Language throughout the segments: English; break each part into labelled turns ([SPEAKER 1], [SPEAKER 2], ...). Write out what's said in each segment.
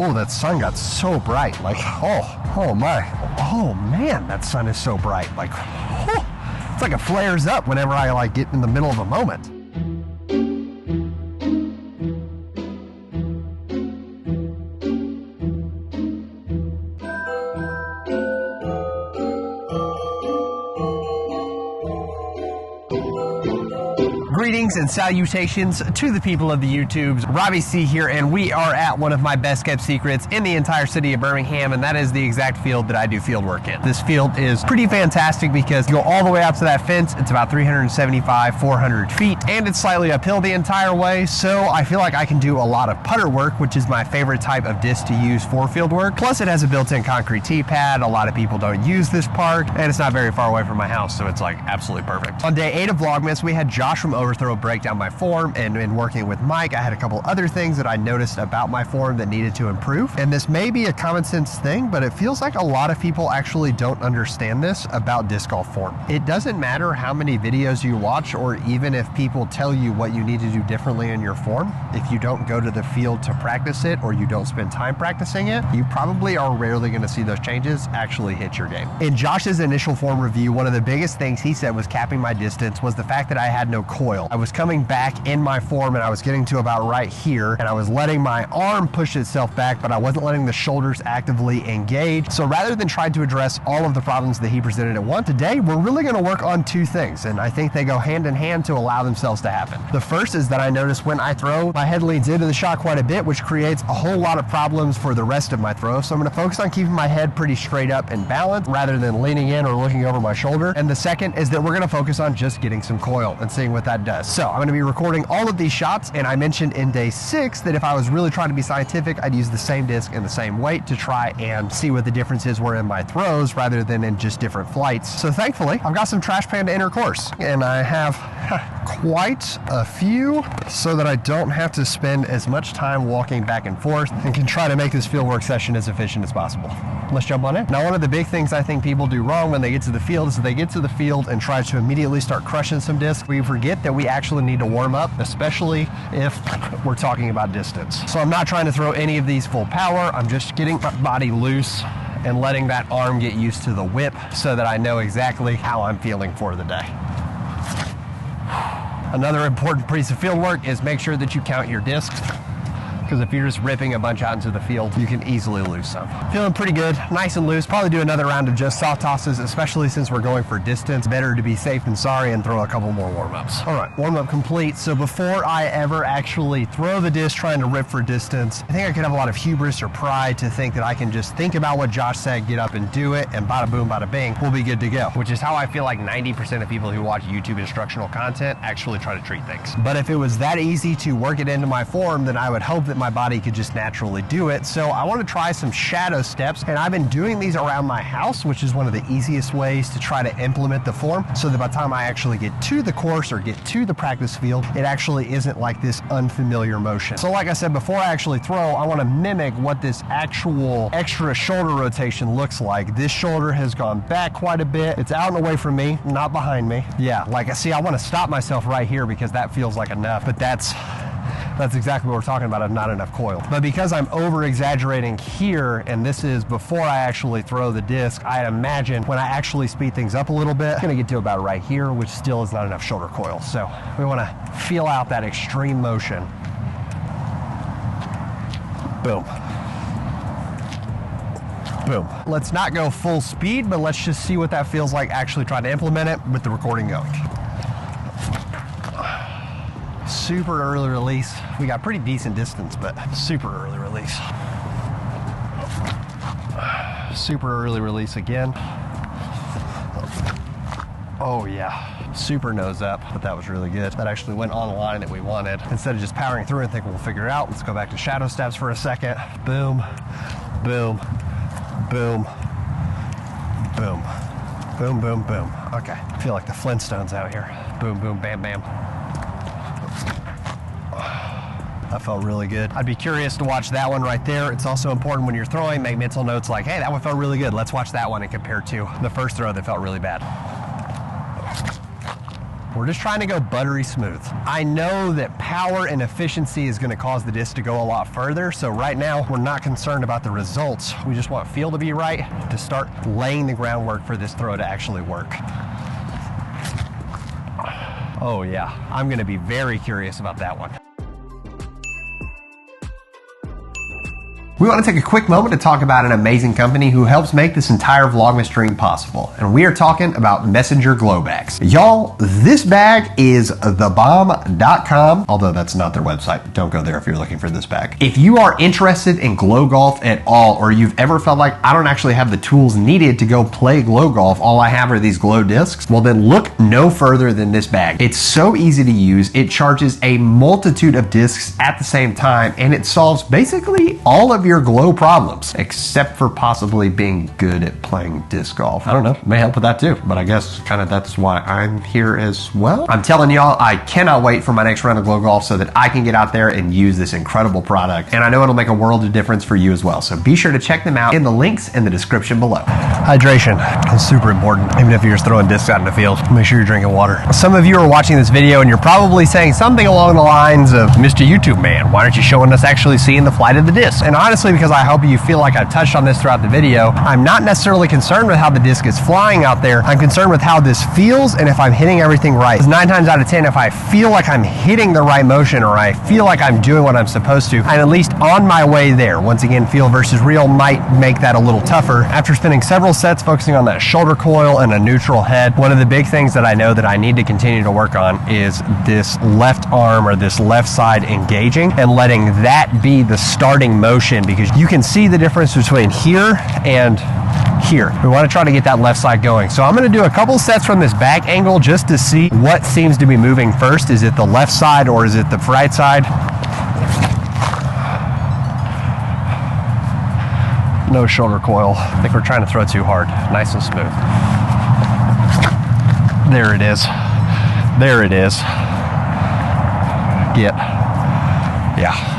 [SPEAKER 1] Oh, that sun got so bright. Like, oh my. Oh man, that sun is so bright. Like, it's like it flares up whenever I like get in the middle of a moment. Greetings and salutations to the people of the YouTubes. Robbie C here, and we are at one of my best kept secrets in the entire city of Birmingham, and that is the exact field that I do field work in. This field is pretty fantastic because you go all the way out to that fence. It's about 375, 400 feet, and it's slightly uphill the entire way, so I feel like I can do a lot of putter work, which is my favorite type of disc to use for field work. Plus, it has a built-in concrete tee pad. A lot of people don't use this park, and it's not very far away from my house, so it's like absolutely perfect. On day 8 of Vlogmas, we had Josh from Overthrow break down my form, and in working with Mike, I had a couple other things that I noticed about my form that needed to improve. And this may be a common sense thing, but it feels like a lot of people actually don't understand this about disc golf form. It doesn't matter how many videos you watch, or even if people tell you what you need to do differently in your form. If you don't go to the field to practice it, or you don't spend time practicing it, you probably are rarely going to see those changes actually hit your game. In Josh's initial form review, one of the biggest things he said was capping my distance was the fact that I had no coil. I was coming back in my form and I was getting to about right here, and I was letting my arm push itself back, but I wasn't letting the shoulders actively engage. So rather than try to address all of the problems that he presented at once, today we're really going to work on two things, and I think they go hand in hand to allow themselves to happen. The first is that I notice when I throw, my head leans into the shot quite a bit, which creates a whole lot of problems for the rest of my throw. So I'm going to focus on keeping my head pretty straight up and balanced rather than leaning in or looking over my shoulder. And the second is that we're going to focus on just getting some coil and seeing what that does. So I'm going to be recording all of these shots, and I mentioned in day 6 that if I was really trying to be scientific, I'd use the same disc and the same weight to try and see what the differences were in my throws rather than in just different flights. So thankfully, I've got some trash pan to enter course, and I have quite a few so that I don't have to spend as much time walking back and forth and can try to make this fieldwork session as efficient as possible. Let's jump on in. Now, one of the big things I think people do wrong when they get to the field is that they get to the field and try to immediately start crushing some discs. We forget that we actually need to warm up, especially if we're talking about distance. So I'm not trying to throw any of these full power. I'm just getting my body loose and letting that arm get used to the whip so that I know exactly how I'm feeling for the day. Another important piece of field work is make sure that you count your discs, because if you're just ripping a bunch out into the field, you can easily lose some. Feeling pretty good, nice and loose. Probably do another round of just soft tosses, especially since we're going for distance. Better to be safe than sorry and throw a couple more warm-ups. All right, warm-up complete. So before I ever actually throw the disc trying to rip for distance, I think I could have a lot of hubris or pride to think that I can just think about what Josh said, get up and do it, and bada boom, bada bing, we'll be good to go. Which is how I feel like 90% of people who watch YouTube instructional content actually try to treat things. But if it was that easy to work it into my form, then I would hope that my body could just naturally do it. So I want to try some shadow steps, and I've been doing these around my house, which is one of the easiest ways to try to implement the form, so that by the time I actually get to the course or get to the practice field, it actually isn't like this unfamiliar motion. So like I said, before I actually throw, I want to mimic what this actual extra shoulder rotation looks like. This shoulder has gone back quite a bit. It's out and away from me, not behind me. Yeah, like I see, I want to stop myself right here because that feels like enough, but that's exactly what we're talking about, of not enough coil. But because I'm over exaggerating here, and this is before I actually throw the disc, I imagine when I actually speed things up a little bit, I'm gonna get to about right here, which still is not enough shoulder coil. So we wanna feel out that extreme motion. Boom. Boom. Let's not go full speed, but let's just see what that feels like actually trying to implement it with the recording going. Super early release. We got pretty decent distance, but super early release. Super early release again. Oh yeah, super nose up, but that was really good. That actually went on the line that we wanted. Instead of just powering through and thinking we'll figure it out, let's go back to shadow steps for a second. Boom, boom, boom, boom, boom, boom, boom. Okay, I feel like the Flintstones out here. Boom, boom, bam, bam. That felt really good. I'd be curious to watch that one right there. It's also important when you're throwing, make mental notes like, hey, that one felt really good. Let's watch that one and compare to the first throw that felt really bad. We're just trying to go buttery smooth. I know that power and efficiency is going to cause the disc to go a lot further, so right now we're not concerned about the results. We just want feel to be right to start laying the groundwork for this throw to actually work. Oh yeah, I'm going to be very curious about that one. We want to take a quick moment to talk about an amazing company who helps make this entire Vlogmas dream possible. And we are talking about Messenger glow bags. Y'all, this bag is thebomb.com, although that's not their website. Don't go there if you're looking for this bag. If you are interested in glow golf at all, or you've ever felt like I don't actually have the tools needed to go play glow golf, all I have are these glow discs, well then look no further than this bag. It's so easy to use. It charges a multitude of discs at the same time, and it solves basically all of your glow problems, except for possibly being good at playing disc golf. I don't know, may help with that too, but I guess kind of that's why I'm here as well. I'm telling y'all, I cannot wait for my next round of glow golf so that I can get out there and use this incredible product, and I know it'll make a world of difference for you as well. So be sure to check them out in the links in the description below. Hydration is super important, even if you're just throwing discs out in the field. Make sure you're drinking water. Some of you are watching this video and you're probably saying something along the lines of, Mr. YouTube man, why aren't you showing us actually seeing the flight of the disc? And honestly, because I hope you feel like I've touched on this throughout the video, I'm not necessarily concerned with how the disc is flying out there. I'm concerned with how this feels and if I'm hitting everything right. Because 9 times out of 10, if I feel like I'm hitting the right motion or I feel like I'm doing what I'm supposed to, I'm at least on my way there. Once again, feel versus real might make that a little tougher. After spending several sets focusing on that shoulder coil and a neutral head, one of the big things that I know that I need to continue to work on is this left arm or this left side engaging and letting that be the starting motion, because you can see the difference between here and here. We want to try to get that left side going. So I'm going to do a couple sets from this back angle just to see what seems to be moving first. Is it the left side or is it the right side? No shoulder coil. I think we're trying to throw too hard. Nice and smooth. There it is. There it is. Get. Yeah.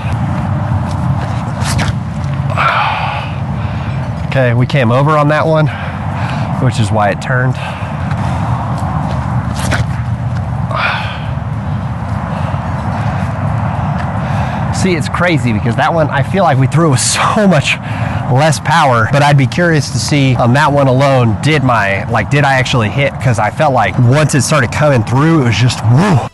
[SPEAKER 1] Okay, we came over on that one, which is why it turned. See, it's crazy because that one, I feel like we threw with so much less power, but I'd be curious to see on that one alone, did I actually hit? Because I felt like once it started coming through, it was just, woo.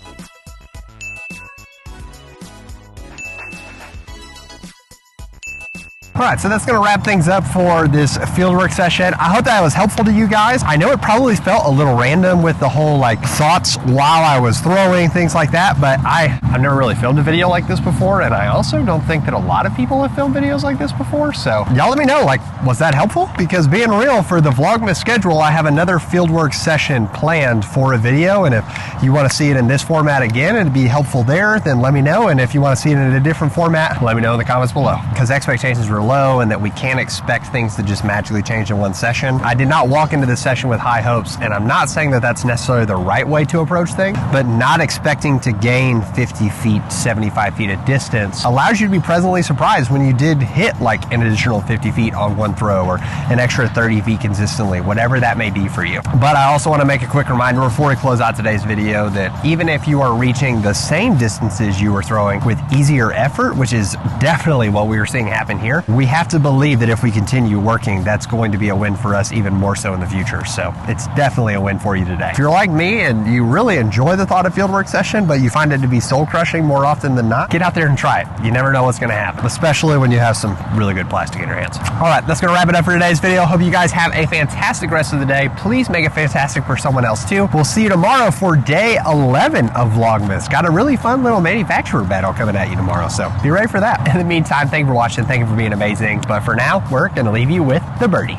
[SPEAKER 1] All right, so that's gonna wrap things up for this fieldwork session. I hope that was helpful to you guys. I know it probably felt a little random with the whole like thoughts while I was throwing, things like that, but I've never really filmed a video like this before, and I also don't think that a lot of people have filmed videos like this before, so y'all let me know, like, was that helpful? Because being real, for the Vlogmas schedule, I have another fieldwork session planned for a video, and if you wanna see it in this format again, it'd be helpful there, then let me know, and if you wanna see it in a different format, let me know in the comments below, because expectations were low and that we can't expect things to just magically change in one session. I did not walk into this session with high hopes, and I'm not saying that that's necessarily the right way to approach things, but not expecting to gain 50 feet, 75 feet of distance allows you to be pleasantly surprised when you did hit like an additional 50 feet on one throw or an extra 30 feet consistently, whatever that may be for you. But I also want to make a quick reminder before we close out today's video that even if you are reaching the same distances you were throwing with easier effort, which is definitely what we were seeing happen here, we have to believe that if we continue working, that's going to be a win for us even more so in the future. So it's definitely a win for you today. If you're like me and you really enjoy the thought of fieldwork session, but you find it to be soul crushing more often than not, get out there and try it. You never know what's going to happen, especially when you have some really good plastic in your hands. All right, that's going to wrap it up for today's video. Hope you guys have a fantastic rest of the day. Please make it fantastic for someone else too. We'll see you tomorrow for day 11 of Vlogmas. Got a really fun little manufacturer battle coming at you tomorrow, so be ready for that. In the meantime, thank you for watching. Thank you for being amazing. But for now, we're going to leave you with the birdie.